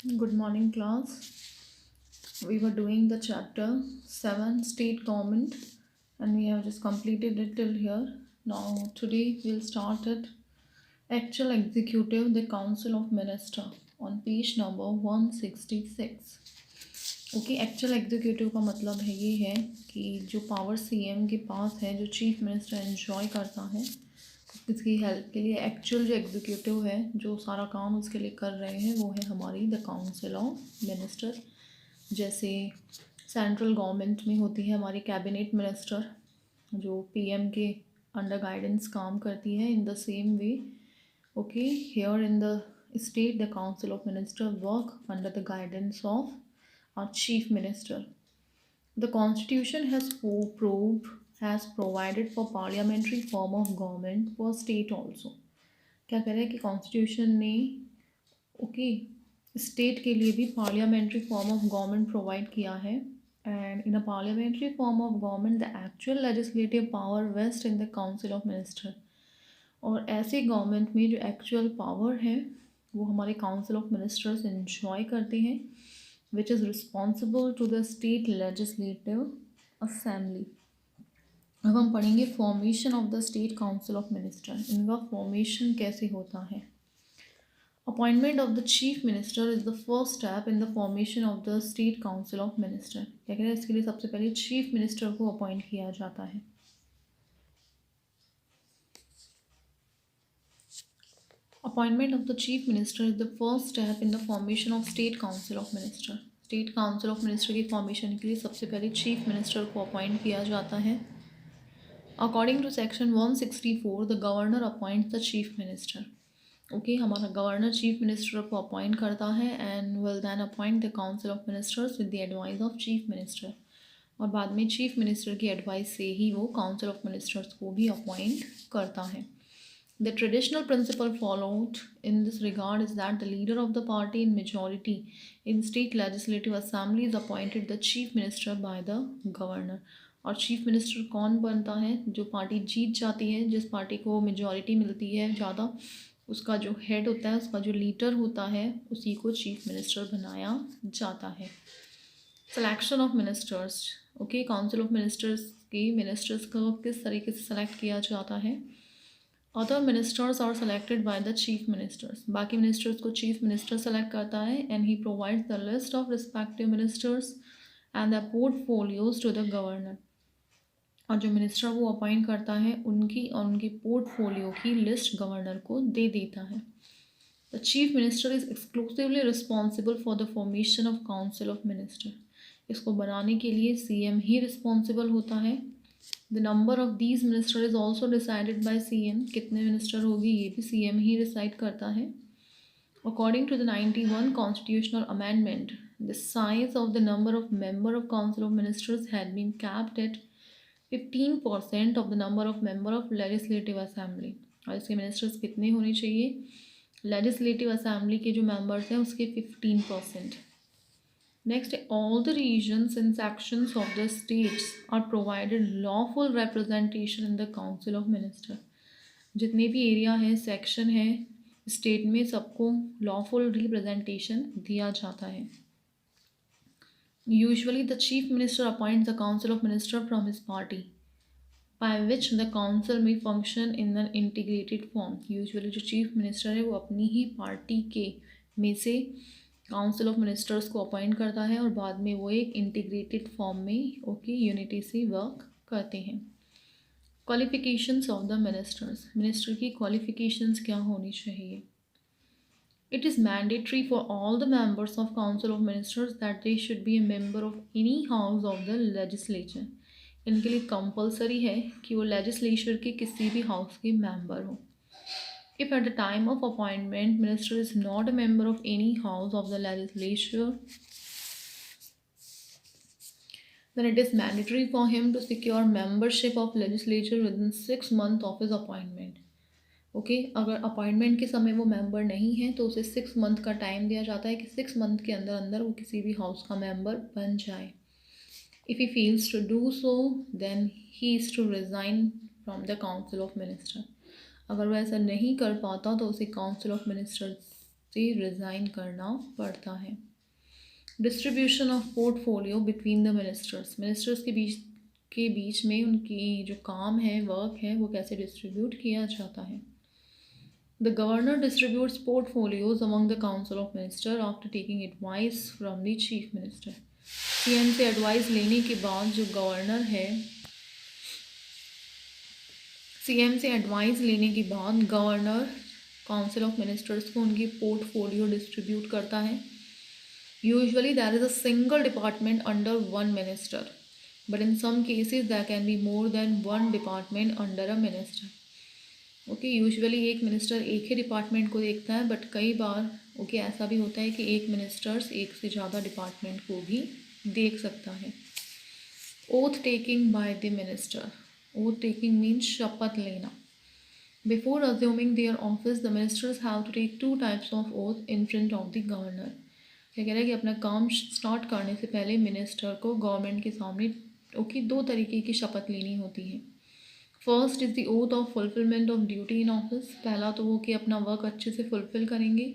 Good morning, class. We were doing the chapter 7 State Government and we have just completed it till here. Now, today we'll start it Actual Executive, the Council of Minister on page number 166. Okay actual executive का मतलब है ये है कि जो power CM के पास है, जो चीफ मिनिस्टर एंजॉय करता है इसकी हेल्प के लिए, एक्चुअल जो एग्जीक्यूटिव है जो सारा काम उसके लिए कर रहे हैं वो है हमारी द काउंसिल ऑफ मिनिस्टर। जैसे सेंट्रल गवर्नमेंट में होती है हमारी कैबिनेट मिनिस्टर जो पीएम के अंडर गाइडेंस काम करती है। In the same way okay here in the state the council of minister work under the guidance of our chief minister. The constitution has provided for parliamentary form of government for state also. क्या कह रहे हैं कि constitution ने state के लिए भी parliamentary form of government provide किया है। And in a parliamentary form of government the actual legislative power vest in the council of minister. और ऐसे गवर्नमेंट में जो एक्चुअल पावर है वो हमारे काउंसिल ऑफ मिनिस्टर्स इंजॉय करते हैं, which is responsible to the state legislative assembly. अब हम पढ़ेंगे formation of the state council of minister. इनका फॉर्मेशन कैसे होता है। Appointment of the chief minister is the first step in the formation of the state council of minister. क्या कहते हैं, इसके लिए सबसे पहले चीफ मिनिस्टर को अपॉइंट किया जाता है। Appointment of the chief minister is the first step in the formation of state council of minister. State council of minister की फॉर्मेशन के लिए सबसे पहले चीफ मिनिस्टर को अपॉइंट किया जाता है। According to section 164 the governor appoints the chief minister. Okay, हमारा गवर्नर चीफ मिनिस्टर को अपॉइंट करता है and will then appoint the council of ministers with the advice of chief minister. और बाद में चीफ मिनिस्टर की एडवाइस से ही वो काउंसिल ऑफ मिनिस्टर्स को भी अपॉइंट करता है। The traditional principle followed in this regard is that the leader of the party in majority in state legislative assembly is appointed the chief minister by the governor. और chief minister कौन बनता है, जो party जीत जाती है, जिस party को majority मिलती है ज़्यादा, उसका जो हेड होता है, उसका जो लीडर होता है, उसी को चीफ मिनिस्टर बनाया जाता है। Selection of ministers. Okay, council of ministers को किस तरीके से सेलेक्ट किया जाता है। Other ministers are selected by the chief ministers. बाकी मिनिस्टर्स को चीफ मिनिस्टर सेलेक्ट करता है and he provides the list of respective ministers and the portfolios to the governor. और जो मिनिस्टर वो अपॉइंट करता है उनकी पोर्टफोलियो की लिस्ट गवर्नर को दे देता है। The chief minister is exclusively responsible for the formation of council of minister. इसको बनाने के लिए सीएम ही रिस्पॉन्सिबल होता है। The number of these minister is also decided by CM. कितने मिनिस्टर होगी ये भी सीएम ही डिसाइड करता है। According to the 91 constitutional amendment the size of the number of member of council of ministers had been capped at 15% of the number of member of legislative assembly. और इसके ministers कितने होने चाहिए, legislative assembly के जो members हैं उसके 15%। Next, all the regions and sections of the states are provided lawful representation in the Council of Ministers. जितने भी एरिया है, सेक्शन है स्टेट में, सबको लॉफुल रिप्रेजेंटेशन दिया जाता है। Usually the chief minister appoints the council of minister from his party, by which the council may function in an integrated form. Usually जो chief minister है वो अपनी ही पार्टी के में से काउंसिल ऑफ मिनिस्टर्स को अपॉइंट करता है और बाद में वो एक इंटीग्रेटेड फॉर्म में यूनिटी से वर्क करते हैं। Qualifications of the ministers. Minister की क्वालिफिकेशंस क्या होनी चाहिए। It is mandatory for all the members of council of ministers that they should be A member of any house of the legislature. इनके लिए compulsory है कि वो लेजिस्लेचर के किसी भी हाउस के मेंबर हो। If at the time of appointment minister is not a member of any house of the legislature, then it is mandatory for him to secure membership of legislature within 6 months of his appointment. Okay, अगर appointment के समय वो member नहीं है तो उसे 6 month का time दिया जाता है कि 6 मंथ के अंदर अंदर वो किसी भी हाउस का मेंबर बन जाए। If he fails to do so then he is to resign from the council of minister. अगर वह ऐसा नहीं कर पाता तो उसे काउंसिल ऑफ मिनिस्टर से रिज़ाइन करना पड़ता है। Distribution of portfolio between the ministers के बीच में उनकी जो काम है, वर्क है, वो कैसे डिस्ट्रीब्यूट किया जाता है। The governor distributes portfolios among the council of minister after taking advice from the chief minister. CM से एडवाइस लेने के बाद जो गवर्नर है, सीएम से एडवाइस लेने के बाद गवर्नर काउंसिल ऑफ मिनिस्टर्स को उनकी पोर्टफोलियो डिस्ट्रीब्यूट करता है। Usually there is a single department under one minister, but in some cases there can be more than one department under a minister. Okay, usually एक minister एक ही department को देखता है, बट कई बार ऐसा भी होता है कि एक मिनिस्टर्स एक से ज़्यादा डिपार्टमेंट को भी देख सकता है। Oath taking by the minister. Oath taking means शपथ लेना। Before assuming their office the ministers have to take 2 types of oath in front of the governor. क्या कह रहा है कि अपना काम स्टार्ट करने से पहले मिनिस्टर को गवर्नमेंट के सामने 2 तरीके की शपथ लेनी होती है। First is the oath of fulfilment of duty in office. पहला तो वो कि अपना वर्क अच्छे से फुलफिल करेंगे।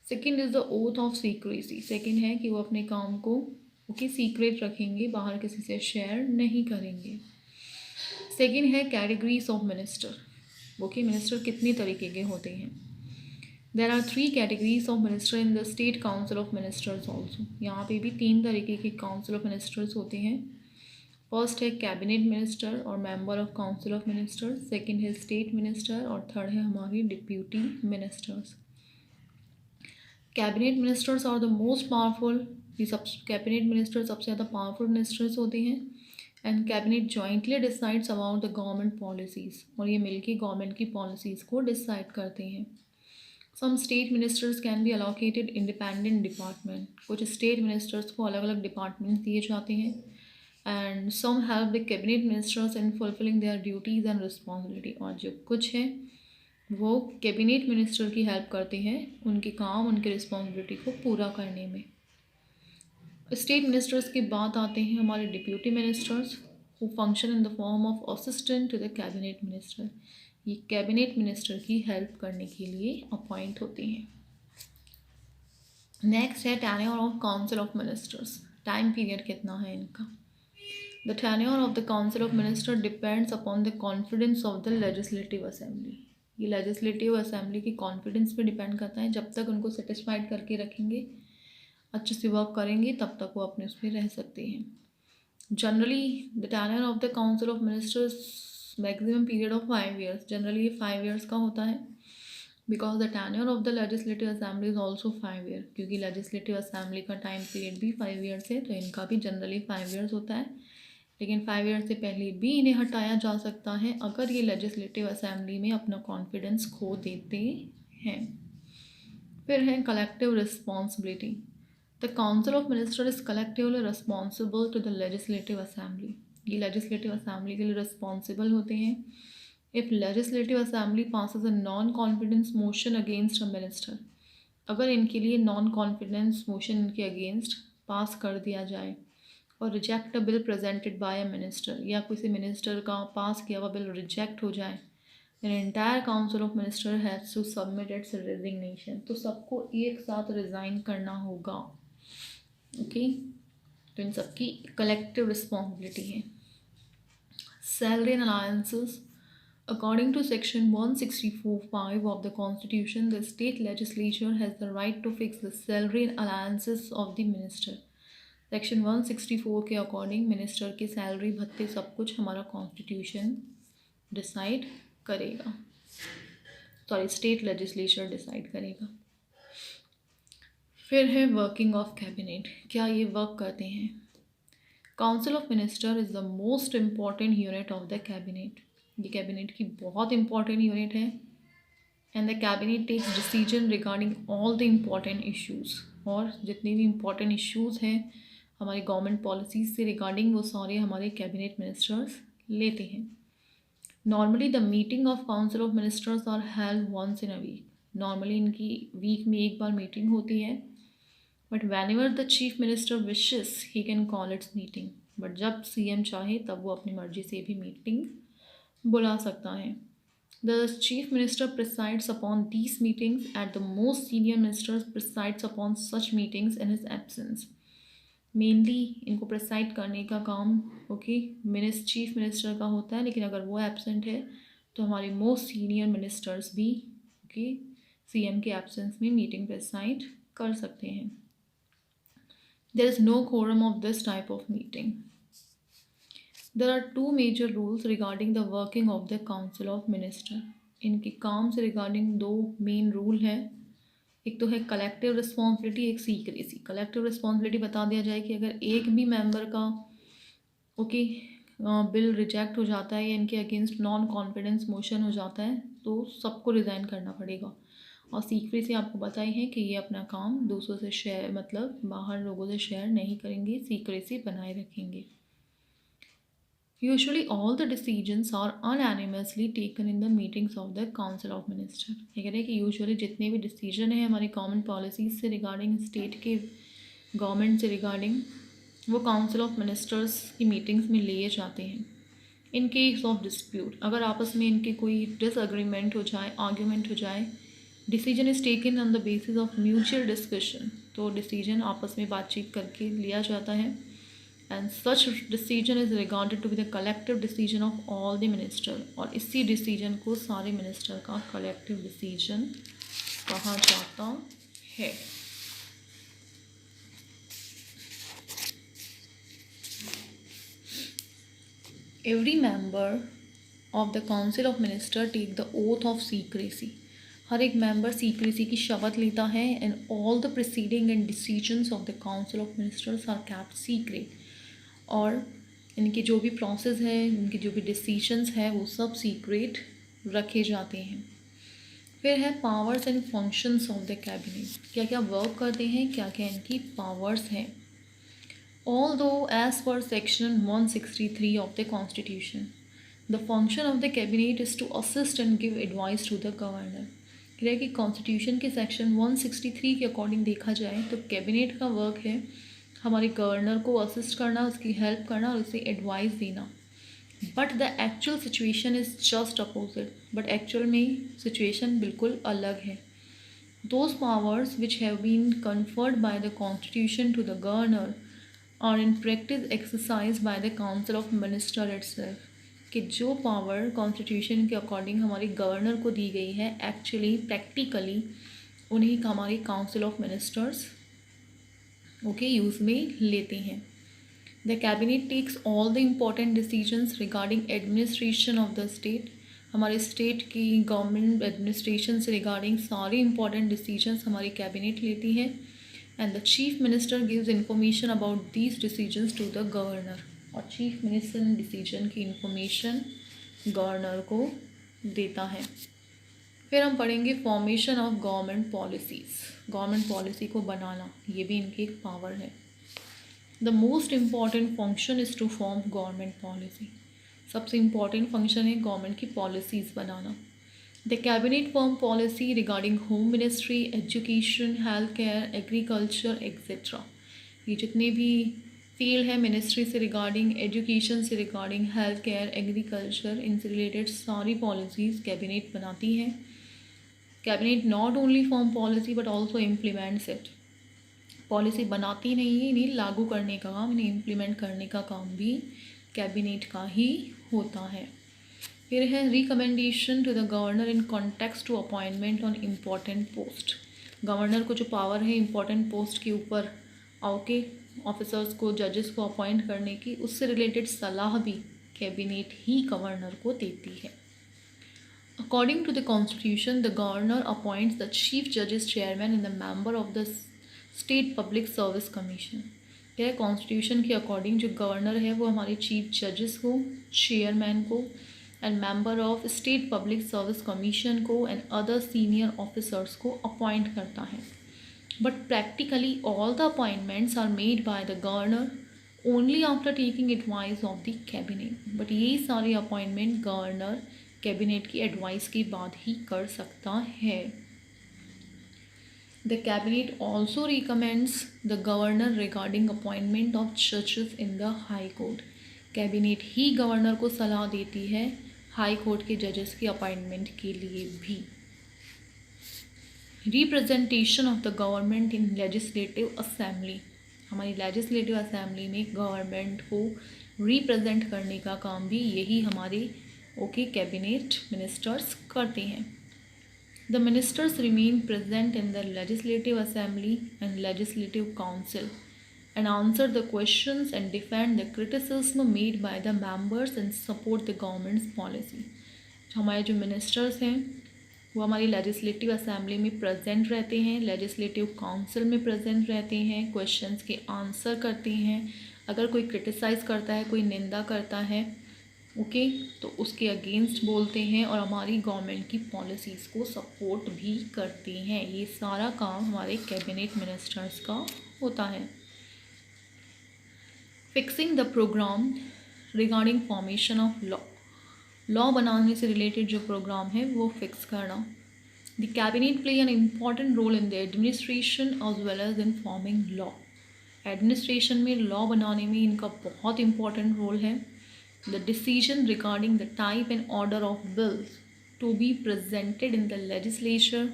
Second is the oath of secrecy. Second है कि वो अपने काम को सीक्रेट रखेंगे, बाहर किसी से शेयर नहीं करेंगे। सेकेंड है कैटेगरीज ऑफ मिनिस्टर। मिनिस्टर कितनी तरीके के होते हैं। There are 3 categories of minister in the state council of ministers also. यहाँ पे भी 3 तरीके के काउंसिल ऑफ मिनिस्टर्स होते हैं। फर्स्ट है कैबिनेट मिनिस्टर और member of council of ministers. Second है स्टेट मिनिस्टर और थर्ड है हमारी deputy ministers. Cabinet ministers are the most powerful. ये सब कैबिनेट मिनिस्टर सबसे ज़्यादा पावरफुल मिनिस्टर्स होते हैं। And cabinet jointly decides about the government policies, और ये मिलके गवर्नमेंट की पॉलिसीज़ को डिसाइड करते हैं। Some state ministers can be allocated independent department. कुछ स्टेट मिनिस्टर्स को अलग अलग डिपार्टमेंट दिए जाते हैं। And some help the cabinet ministers in fulfilling their duties and responsibility. और जो कुछ है वो कैबिनेट मिनिस्टर की हेल्प करते हैं उनके काम, उनके रिस्पॉन्सिबिलिटी को पूरा करने में। स्टेट मिनिस्टर्स की बात आते हैं हमारे deputy ministers, who function in the form of assistant to the cabinet minister. ये कैबिनेट मिनिस्टर की हेल्प करने के लिए अपॉइंट होते हैं। नेक्स्ट है tenure of council of ministers. Time period कितना है इनका। The tenure of the council of minister depends upon the confidence of the legislative assembly. ये लेजिस्लेटिव असेंबली की कॉन्फिडेंस पे डिपेंड करता है। जब तक उनको सेटिस्फाइड करके रखेंगे, अच्छे से वर्क करेंगे, तब तक वो अपने उसमें रह सकते हैं। Generally the tenure of the council of ministers maximum period of 5 years. Generally ये 5 ईयर्स का होता है। Because the tenure of the legislative assembly is also 5 year. क्योंकि लेजिस्लेटिव असेंबली का टाइम पीरियड भी 5 ईयर्स है, तो इनका भी जनरली 5 ईयर्स होता है। लेकिन 5 ईयर से पहले भी इन्हें हटाया जा सकता है अगर ये लेजिस्लेटिव असेंबली में अपना कॉन्फिडेंस खो देते हैं। फिर है collective responsibility. The council of minister is collectively responsible to the legislative assembly. ये लेजिस्लेटिव असेंबली के लिए रिस्पॉन्सिबल होते हैं। If legislative assembly passes a non confidence motion against a minister, अगर इनके लिए नॉन कॉन्फिडेंस मोशन इनके अगेंस्ट पास कर दिया जाए और reject a bill presented by a minister, या किसी मिनिस्टर का पास किया हुआ बिल रिजेक्ट हो जाए, then entire council of minister has to submit its resignation. तो सबको एक साथ रिज़ाइन करना होगा। ओके, तो इन सबकी कलेक्टिव रिस्पॉन्सिबिलिटी है। Salary and alliances. According to section 164(5) of the Constitution, the state legislature has the right to fix the salary and allowances of the minister. Section 164 के अकॉर्डिंग मिनिस्टर की salary, भत्ते, सब कुछ हमारा constitution decide करेगा। State legislature decide करेगा। फिर है वर्किंग ऑफ कैबिनेट। क्या ये वर्क करते हैं। Council of minister is the most important unit of the cabinet. ये कैबिनेट की बहुत इंपॉर्टेंट यूनिट है। And the cabinet takes decision regarding all the important issues. और जितने भी इम्पॉर्टेंट इश्यूज़ हैं हमारी गवर्नमेंट पॉलिसीज़ से रिगार्डिंग, वो सारे हमारे कैबिनेट मिनिस्टर्स लेते हैं। Normally the meeting of council of ministers are held once in a week. Normally इनकी वीक में एक बार मीटिंग होती है। But whenever the chief minister wishes he can call its meeting. But जब CM चाहे तब वो अपनी मर्जी से भी मीटिंग बुला सकता है। The chief minister presides upon these meetings and the most senior minister presides upon such meetings in his absence. Mainly इनको प्रेसाइड करने का काम चीफ मिनिस्टर का होता है, लेकिन अगर वो एब्सेंट है तो हमारे मोस्ट सीनियर मिनिस्टर्स भी सीएम के एब्सेंस में मीटिंग प्रेसाइड कर सकते हैं. There is no quorum of this type of meeting. There are two major rules regarding the working of the Council of Minister. इनके काम से रिगार्डिंग दो मेन रूल हैं. एक तो है कलेक्टिव रिस्पॉन्सिबिलिटी, एक सीक्रेसी. कलेक्टिव रिस्पॉन्सिबिलिटी बता दिया जाए कि अगर एक भी मेंबर का बिल रिजेक्ट हो जाता है या इनके अगेंस्ट नॉन कॉन्फिडेंस मोशन हो जाता है तो सबको रिज़ाइन करना पड़ेगा. और सीक्रेसी आपको बताई है कि ये अपना काम दूसरों से शेयर बाहर लोगों से शेयर नहीं करेंगे, सीक्रेसी बनाए रखेंगे. Usually all the decisions are unanimously taken in the meetings of the Council of Ministers. ये कह रहे हैं कि यूजुअली जितने भी डिसीजन हैं हमारी गवर्नमेंट पॉलिसीज से रिगार्डिंग, स्टेट के गवर्नमेंट से रिगार्डिंग, वो काउंसिल ऑफ मिनिस्टर्स की मीटिंग्स में लिए जाते हैं. इन केस ऑफ डिस्प्यूट, अगर आपस में इनके कोई डिसएग्रीमेंट हो जाए, आर्ग्यूमेंट हो जाए, decision is taken on the basis of mutual discussion, तो डिसीजन आपस में बातचीत करके लिया जाता है. And such decision is regarded to be the collective decision of all the minister. और इसी डिसीजन को सारे मिनिस्टर का कलेक्टिव डिसीजन कहा जाता है. Every member of the council of minister take the oath of secrecy. हर एक मेंबर सीक्रेसी की शपथ लेता है. and all the proceeding and decisions of the council of ministers are kept secret. और इनके जो भी प्रोसेस है, इनके जो भी डिसीजंस है वो सब सीक्रेट रखे जाते हैं. फिर है powers and functions of the cabinet. क्या क्या वर्क करते हैं, क्या क्या इनकी पावर्स हैं. Although as per section 163 of the constitution the function of the cabinet is to assist and give advice to the governor. कह कि कॉन्स्टिट्यूशन के सेक्शन 163 के अकॉर्डिंग देखा जाए तो कैबिनेट का वर्क है हमारे गवर्नर को असिस्ट करना, उसकी हेल्प करना और उसे एडवाइस देना. But the actual situation is just opposite. But actual में सिचुएशन बिल्कुल अलग है. Those powers which have been conferred by the constitution to the governor are in practice exercise by the council of minister itself. कि जो power constitution के according हमारे governor को दी गई है, एक्चुअली प्रैक्टिकली उन्हीं का हमारी काउंसिल ऑफ मिनिस्टर्स यूज़ में लेते हैं. The cabinet takes all the important decisions regarding administration of the state. हमारे स्टेट की गवर्नमेंट एडमिनिस्ट्रेशन से रिगार्डिंग सारे इंपॉर्टेंट डिसीजंस हमारी कैबिनेट लेती है. And the chief minister gives information about these decisions to the governor. और chief minister decision की information governor को देता है. फिर हम पढ़ेंगे formation of government policies. Government policy को बनाना ये भी इनकी एक पावर है. The most important function is to form government policy. सबसे इम्पॉर्टेंट फंक्शन है गवर्नमेंट की पॉलिसीज़ बनाना. The cabinet form policy regarding home ministry, education, health care, agriculture etcetera. ये जितने भी फील्ड है मिनिस्ट्री से रिगार्डिंग, एजुकेशन से रिगार्डिंग, हेल्थ केयर, एग्रीकल्चर, इनसे रिलेटेड सारी पॉलिसीज़ कैबिनेट बनाती हैं. Cabinet not only form policy but also implements it. Policy बनाती नहीं है, इन्हें लागू करने का काम, इन्हें इम्प्लीमेंट करने का काम भी कैबिनेट का ही होता है. फिर है recommendation to the governor in context to appointment on important post. Governor को जो पावर है इम्पॉर्टेंट पोस्ट के ऊपर ऑफिसर्स को, जजेस को अपॉइंट करने की, उससे रिलेटेड सलाह भी कैबिनेट ही गवर्नर को देती है. According to the Constitution, the governor appoints the chief judges chairman and the member of the State Public Service Commission. यह कॉन्स्टिट्यूशन के अकॉर्डिंग जो गवर्नर है वो हमारे चीफ जजेस को, चेयरमैन को and member of state public service commission को एंड अदर सीनियर ऑफिसर्स को अपॉइंट करता है. But practically all the appointments are made by the governor only after taking advice of the cabinet. But ये सारे appointment governor cabinet की advice के बाद ही कर सकता है. The cabinet also recommends the governor regarding appointment of जजेस in the high court. Cabinet he governor को सलाह देती है हाई कोर्ट के जजेस की अपॉइंटमेंट के लिए भी। Representation of the government in legislative assembly, हमारी लेजिस्लेटिव असेंबली में गवर्नमेंट को रिप्रेजेंट करने का काम भी यही हमारे कैबिनेट मिनिस्टर्स करते हैं। The ministers remain present in the legislative assembly and legislative council and answer the questions and defend the criticism made by the members and support the government's policy। हमारे जो मिनिस्टर्स हैं वो हमारी legislative assembly में present रहते हैं, legislative council में present रहते हैं, क्वेश्चंस के आंसर करते हैं। अगर कोई क्रिटिसाइज़ करता है, कोई निंदा करता है तो उसके अगेंस्ट बोलते हैं और हमारी गवर्नमेंट की पॉलिसीज़ को सपोर्ट भी करते हैं। ये सारा काम हमारे कैबिनेट मिनिस्टर्स का होता है। Fixing the programme regarding formation of law बनाने से रिलेटेड जो प्रोग्राम है वो फिक्स करना। The cabinet play an important role in the administration as well as in forming law. Administration में लॉ बनाने में इनका बहुत इम्पॉर्टेंट रोल है। The decision regarding the type and order of bills to be presented in the legislature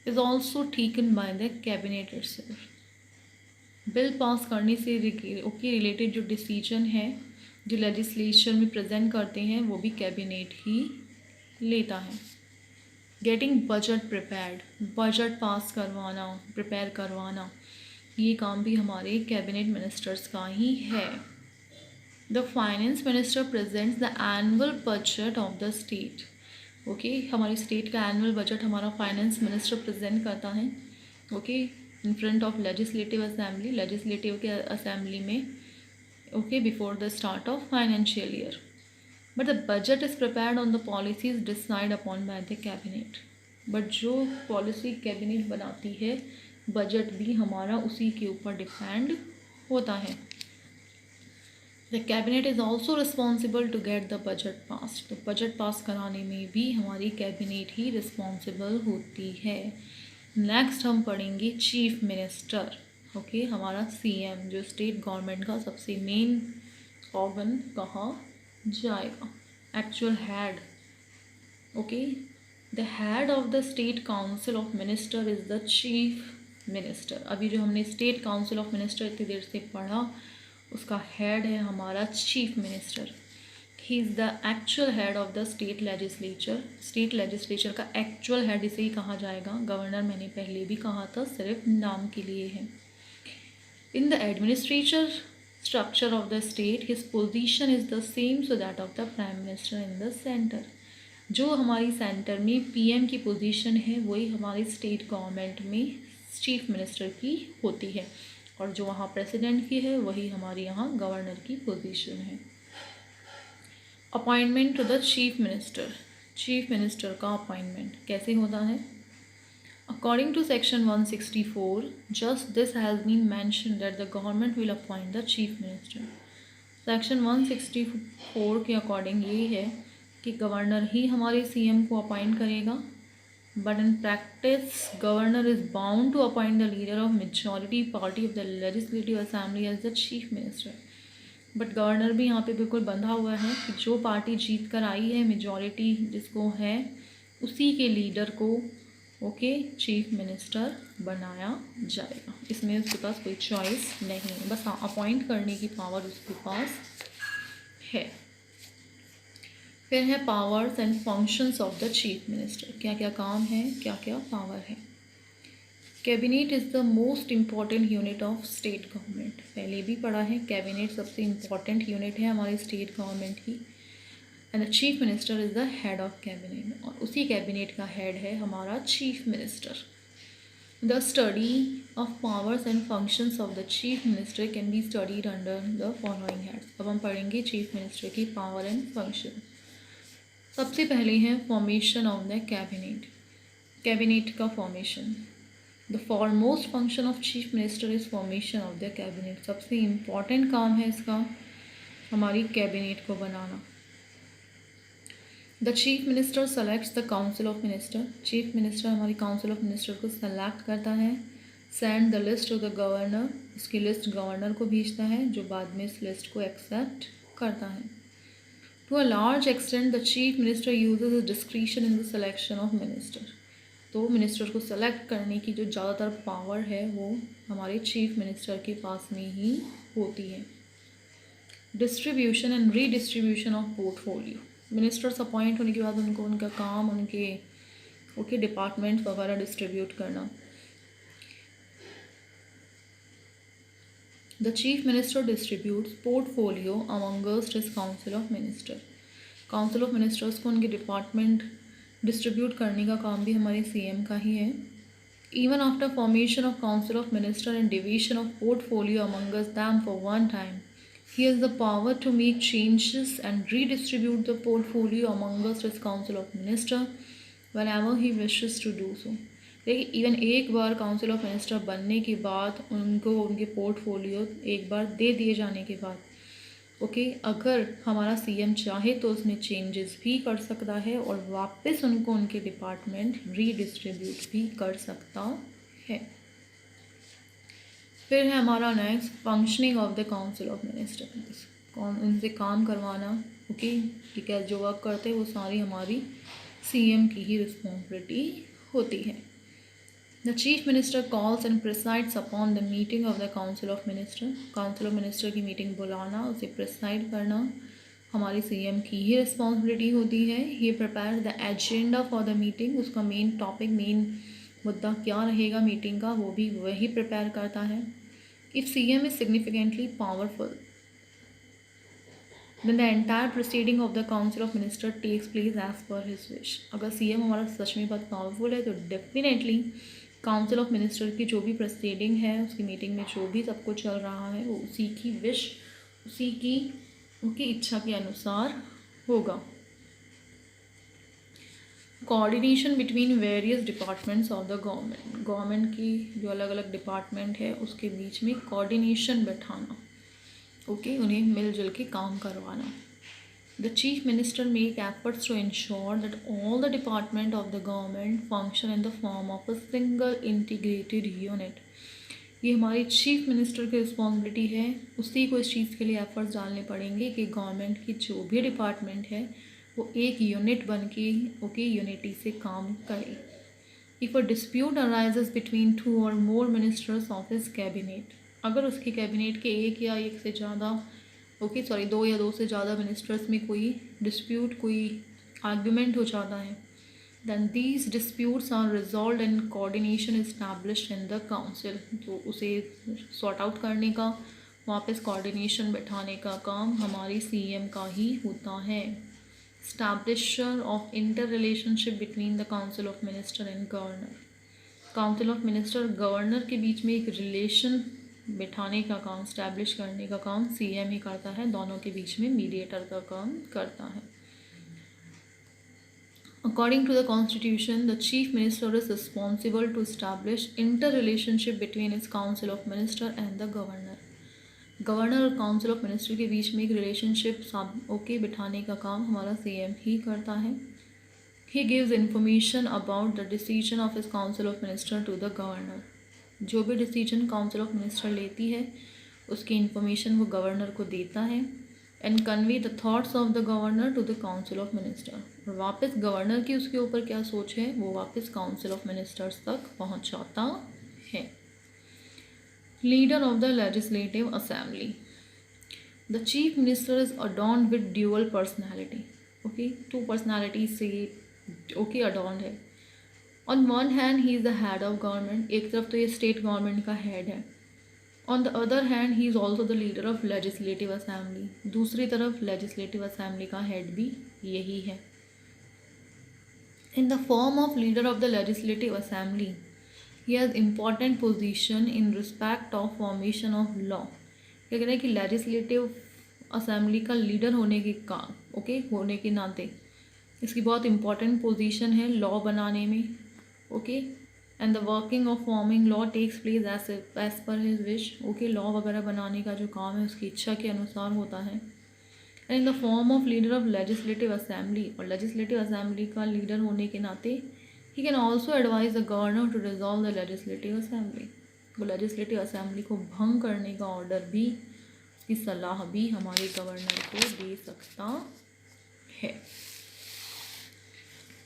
is also taken by the cabinet itself. Bill pass करने से related जो decision है जो लेजिस्लेचर में प्रेजेंट करते हैं वो भी कैबिनेट ही लेता है। Getting budget prepared, budget pass करवाना, प्रिपेयर करवाना, ये काम भी हमारे कैबिनेट मिनिस्टर्स का ही है। The finance minister presents the annual budget of the state. हमारी स्टेट का एनुअल बजट हमारा फाइनेंस मिनिस्टर प्रेजेंट करता है इन front of legislative assembly, legislative के असेंबली में before the start of financial year. But the budget is prepared on the policies decide upon bye the cabinet. But जो policy cabinet बनाती है budget भी हमारा उसी के ऊपर डिपेंड होता है। The cabinet is also responsible to get the budget pass. तो बजट पास कराने में भी हमारी कैबिनेट ही रिस्पॉन्सिबल होती है। नेक्स्ट हम पढ़ेंगे चीफ मिनिस्टर। हमारा सीएम जो स्टेट गवर्नमेंट का सबसे मेन ऑर्गन कहा जाएगा, actual head. The head of the state council of minister is the chief minister. अभी जो हमने स्टेट काउंसिल ऑफ मिनिस्टर इतनी देर से पढ़ा उसका हेड है हमारा chief minister. He is the actual head of the state legislature. State legislature का एक्चुअल हेड इसे ही कहा जाएगा। गवर्नर मैंने पहले भी कहा था, सिर्फ नाम के लिए है। In the administrative structure of the state his position is the same so that of the prime minister in the centre. जो हमारी सेंटर में पीएम की पोजीशन है वही हमारी स्टेट गवर्नमेंट में चीफ मिनिस्टर की होती है, और जो वहाँ प्रेसिडेंट की है वही हमारी यहाँ गवर्नर की पोजीशन है। Appointment to the chief minister. Chief minister का अपॉइंटमेंट कैसे होता है? According to section 164 just this has been mention that the government will appoint the chief minister. Section 164 के अकॉर्डिंग ये है कि गवर्नर ही हमारे सीएम को अपॉइंट करेगा, but in practice governor is bound to appoint the leader of majority party of the legislative assembly as the chief minister। but governor भी यहाँ पे बिल्कुल बंधा हुआ है कि जो पार्टी जीत कर आई है, मेजॉरिटी जिसको है उसी के लीडर को चीफ मिनिस्टर बनाया जाएगा। इसमें उसके पास कोई चॉइस नहीं है, बस अपॉइंट करने की पावर उसके पास है। फिर है powers and functions of the chief minister. क्या क्या काम है, क्या क्या पावर है। Cabinet is the most important unit of state government. पहले भी पढ़ा है, कैबिनेट सबसे इम्पॉर्टेंट यूनिट है हमारी स्टेट गवर्नमेंट की। And the chief minister is the head of cabinet, और उसी कैबिनेट का हेड है हमारा chief minister. The study of powers and functions of the chief minister can be studied under the following heads. अब हम पढ़ेंगे chief minister की power and function. सबसे पहले है formation of the cabinet. Cabinet का formation. The foremost function of chief minister is formation of the cabinet. सबसे important काम है इसका हमारी कैबिनेट को बनाना। The chief minister selects the council of minister. Chief minister हमारी काउंसिल ऑफ मिनिस्टर को सेलेक्ट करता है। Send the list to the governor, इसकी लिस्ट गवर्नर को भेजता है जो बाद में इस लिस्ट को एक्सेप्ट करता है। To a large extent the chief minister uses his discretion in the selection of minister. तो मिनिस्टर को सेलेक्ट करने की जो ज़्यादातर पावर है वो हमारे चीफ मिनिस्टर के पास में ही होती है। Distribution and redistribution of portfolio, ministers appoint होने के बाद उनको उनका काम उनके डिपार्टमेंट वगैरह डिस्ट्रीब्यूट करना। The chief minister distributes portfolio amongst his council of minister. Council of ministers को उनके डिपार्टमेंट डिस्ट्रीब्यूट करने का काम भी हमारे सीएम का ही है। Even after formation of council of minister and division of portfolio amongst them for one time, he has the power to make changes and redistribute the portfolio amongst his council of minister whenever he wishes to do so। देखिए even एक bar council of minister बनने के बाद उनको उनके portfolio एक बार दे दिए जाने के बाद अगर हमारा सीएम चाहे तो उसमें चेंजेस भी कर सकता है और वापस उनको उनके डिपार्टमेंट रीडिस्ट्रीब्यूट भी कर सकता है। फिर है हमारा next functioning of the council of minister, उनसे काम करवाना। कि क्या जो वर्क करते हैं वो सारी हमारी सीएम की ही रिस्पॉन्सिबिलिटी होती है। The chief minister calls and presides upon the meeting of the council of minister. Council of minister की मीटिंग बुलाना, उसे प्रिसाइड करना हमारी सीएम की ही रिस्पॉन्सिबिलिटी होती है। He prepare the agenda for the meeting, उसका मेन टॉपिक मेन मुद्दा क्या रहेगा मीटिंग का वो भी वही प्रिपेयर करता है। If CM is significantly powerful, then the entire proceeding of the Council of Ministers takes place as per his wish। अगर CM हमारा सच में बहुत पावरफुल है तो डेफिनेटली काउंसिल ऑफ मिनिस्टर की जो भी प्रोसीडिंग है उसकी मीटिंग में जो भी सब कुछ चल रहा है वो उसी की विश उनकी इच्छा के अनुसार होगा। Coordination between various departments of the government की जो अलग अलग डिपार्टमेंट है उसके बीच में कोऑर्डिनेशन बैठाना, उन्हें मिलजुल के काम करवाना। The chief minister make efforts to ensure that all the department of the government function in the form of a single integrated unit. ये हमारी चीफ मिनिस्टर की रिस्पॉन्सिबिलिटी है, उसी को इस चीज़ के लिए एफर्ट्स डालने पड़ेंगे कि गवर्नमेंट की जो भी डिपार्टमेंट है वो एक यूनिट बन के यूनिटी से काम करे। If a dispute arises between 2 or more ministers of his cabinet, अगर उसके कैबिनेट के एक या एक से ज़्यादा 2 या 2 से ज़्यादा मिनिस्टर्स में कोई डिस्प्यूट कोई आर्ग्यूमेंट हो जाता है, then these disputes are resolved and coordination established in the council। तो उसे सॉर्ट आउट करने का वापस कोऑर्डिनेशन बैठाने का काम हमारी सीएम का ही होता है। Establisher of interrelationship between the council of minister and governor, council of minister governor के बीच में एक रिलेशन बिठाने का काम, स्टैब्लिश करने का काम सीएम ही करता है, दोनों के बीच में मीडिएटर का काम करता है। According to the constitution, the chief minister is responsible to establish interrelationship between his council of minister and the governor। Governor और काउंसिल ऑफ मिनिस्टर के बीच में एक रिलेशनशिप बिठाने का काम हमारा सीएम ही करता है। He gives information about the decision of his council of minister to the governor. जो भी डिसीजन काउंसिल ऑफ मिनिस्टर लेती है उसकी इंफॉर्मेशन वो गवर्नर को देता है। And convey the thoughts of the governor to the council of minister, और वापस गवर्नर की उसके ऊपर क्या सोच है वो वापस काउंसिल ऑफ मिनिस्टर्स तक पहुँचाता है। Leader of the Legislative Assembly, the Chief Minister is adorned with dual personality। two personalities से adorned है। On one hand he is the head of government, एक तरफ तो ये state government का head है। On the other hand he is also the leader of Legislative Assembly, दूसरी तरफ Legislative Assembly का head भी यही है। In the form of leader of the Legislative Assembly, he has important position in respect of formation of law। क्या कह रहे हैं कि लेजिस्लेटिव असेंबली का लीडर होने के होने के नाते इसकी बहुत इंपॉर्टेंट पोजीशन है लॉ बनाने में। And the working of forming law takes place as per his wish. Law वगैरह बनाने का जो काम है उसकी इच्छा के अनुसार होता है। And in the form of leader of legislative assembly, और लेजिस्लेटिव असेंबली का लीडर होने के नाते he can also advise the governor to dissolve the legislative assembly। वो लेजिस्लेटिव असेंबली को भंग करने का ऑर्डर भी, इसकी सलाह भी हमारे गवर्नर को दे सकता है।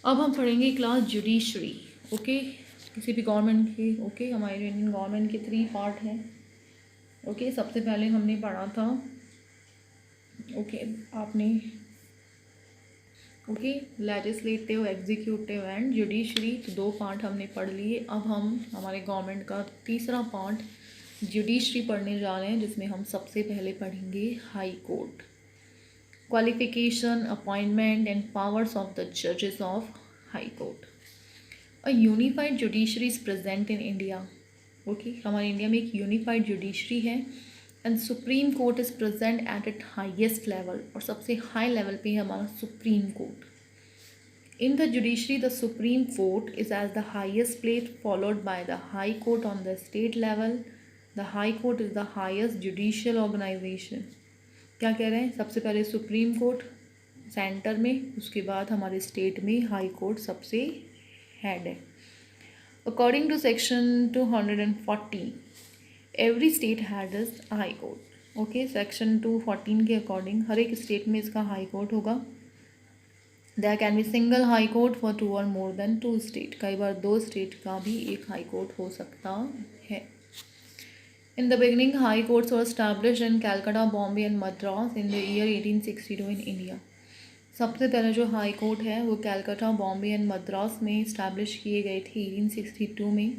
अब हम पढ़ेंगे क्लास जुडिशरी। ओके, किसी भी गवर्नमेंट के, ओके, हमारे इंडियन गवर्नमेंट के 3 पार्ट हैं। ओके, सबसे पहले हमने पढ़ा था, ओके, आपने, okay, legislative, executive and judiciary, तो 2 पार्ट हमने पढ़ लिए। अब हम हमारे गवर्नमेंट का तीसरा पार्ट जुडिशरी पढ़ने जा रहे हैं, जिसमें हम सबसे पहले पढ़ेंगे high court, qualification, appointment and powers of the जजेस of high court. A unified judiciary is present in India. Okay, हमारे इंडिया में एक यूनिफाइड जुडिशरी है and supreme court is present at it highest level, और सबसे high level पे है हमारा supreme court. In the judiciary the supreme court is as the highest place followed by the high court on the state level. The high court is the highest judicial organisation. क्या कह रहे हैं, सबसे पहले supreme court centre में, उसके बाद हमारे स्टेट में हाई कोर्ट सबसे हेड है। According to section 240 every state had is high court. Okay, section 214 के अकॉर्डिंग हर एक स्टेट में इसका हाई कोर्ट होगा। There can be single high court for 2 or more than 2 state. कई बार 2 स्टेट का भी एक हाई कोर्ट हो सकता है। In the beginning high courts were established in Calcutta, Bombay and Madras in the year 1862 in India. सबसे पहले जो हाई कोर्ट है वो कैलकाटा, बॉम्बे एंड मद्रास में इस्टेब्लिश किए गए थे 1862 में।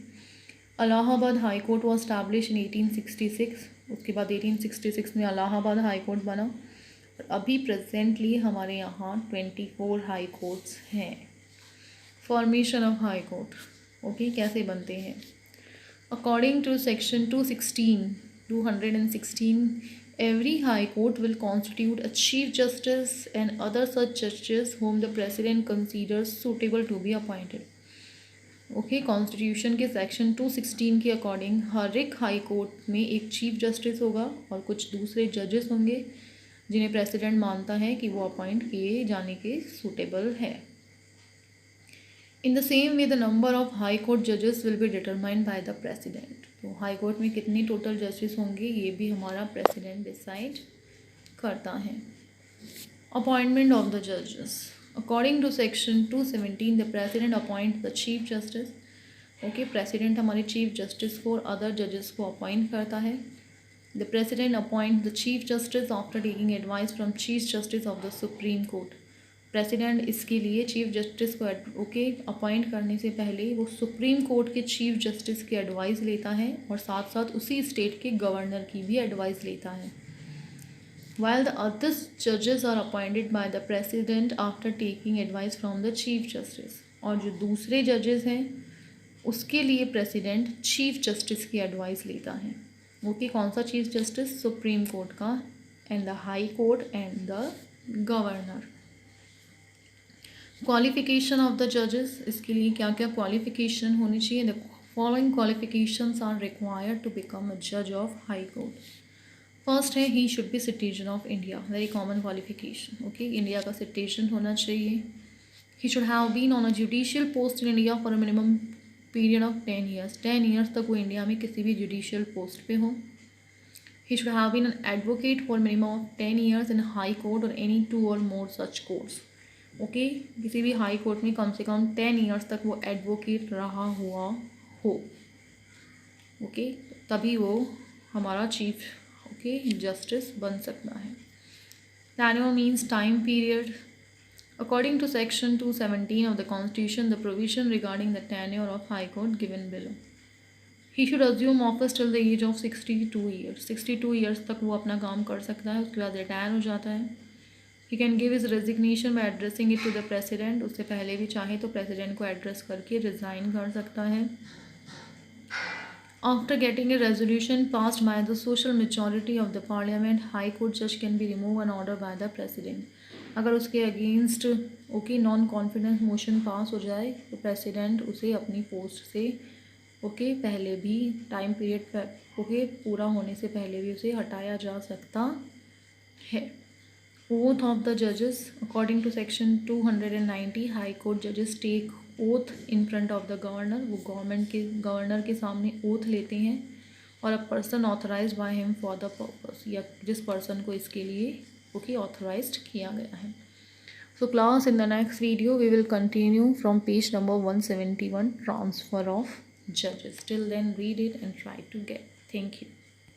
Allahabad high court was establish in 1866। उसके बाद 1866 में इलाहाबाद हाई कोर्ट बना, और अभी प्रेजेंटली हमारे यहाँ 24 हाई कोर्ट्स हैं। Formation of high court, okay, कैसे बनते हैं। According to section 216 every high court will constitute a chief justice and other such judges whom the president considers suitable to be appointed। Okay, constitution के section 216 के अकॉर्डिंग हर एक high court में एक चीफ जस्टिस होगा और कुछ दूसरे जजेस होंगे जिन्हें प्रेसिडेंट मानता है कि वो अपॉइंट किए जाने के सूटेबल है। In the same way the number of high court जजेस will be determined by the president. तो हाई कोर्ट में कितने टोटल जजेस होंगे ये भी हमारा प्रेसिडेंट डिसाइड करता है। अपॉइंटमेंट ऑफ द जजेस, according to section 217 the president appoint the chief justice. Okay, president हमारे चीफ जस्टिस को और अदर जजेस को अपॉइंट करता है। The president appoint the chief justice after taking advice from chief justice of the supreme court. President इसके लिए chief justice को ओके अपॉइंट करने से पहले वो सुप्रीम कोर्ट के चीफ जस्टिस की एडवाइस लेता है और साथ साथ उसी स्टेट के गवर्नर की भी एडवाइस लेता है। While the other judges are appointed by the president after taking advice from the chief justice। और जो दूसरे जजेस हैं उसके लिए प्रेसिडेंट चीफ जस्टिस की एडवाइस लेता है। ओके, कौन सा चीफ जस्टिस, सुप्रीम कोर्ट का and the high court and the governor. Qualification of the जजेस, इसके लिए क्या क्या क्वालिफिकेशन होनी चाहिए। The following qualifications are required to become a जज ऑफ हाई कोर्ट। फर्स्ट है he should be citizen of India, very common qualification. Okay, India का सिटीजन होना चाहिए। He should have been on a judicial post in India for a minimum period of 10 years. 10 years तक वो India में किसी भी judicial post पे हो। He should have been an advocate for minimum of 10 years in high court or any 2 or more such courts. Okay, किसी भी high court में कम से कम 10 ईयर्स तक वो एडवोकेट रहा हुआ हो। ओके, तभी वो हमारा चीफ जस्टिस बन सकता है। Tenure means time period. According to section 217 of the constitution, the provision regarding the tenure of high court given below, he should assume office till the age of 62 years। 62 years तक वो अपना काम कर सकता है, उसके बाद रिटायर हो जाता है। He can give his resignation by addressing it to the president। उससे पहले भी चाहे तो प्रेसिडेंट को एड्रेस करके रिज़ाइन कर सकता है। After getting a resolution passed by the social majority of the parliament, high court judge can be removed an order by the president। अगर उसके against okay non confidence motion pass हो जाए तो president उसे अपनी पोस्ट से okay पहले भी टाइम पीरियड ओके पूरा होने से पहले भी उसे हटाया जा सकता है। ओथ ऑफ द जजेस, according to section 290 high court जजेस take oath in front of the governor. वो गवर्नर के सामने ओथ लेते हैं और a person authorise by him for the purpose, या जिस पर्सन को इसके लिए ओके ऑथराइज्ड किया गया है। So class, in the next video we will continue from page number 171, transfer of judges. Till then read it and try to get. Thank you.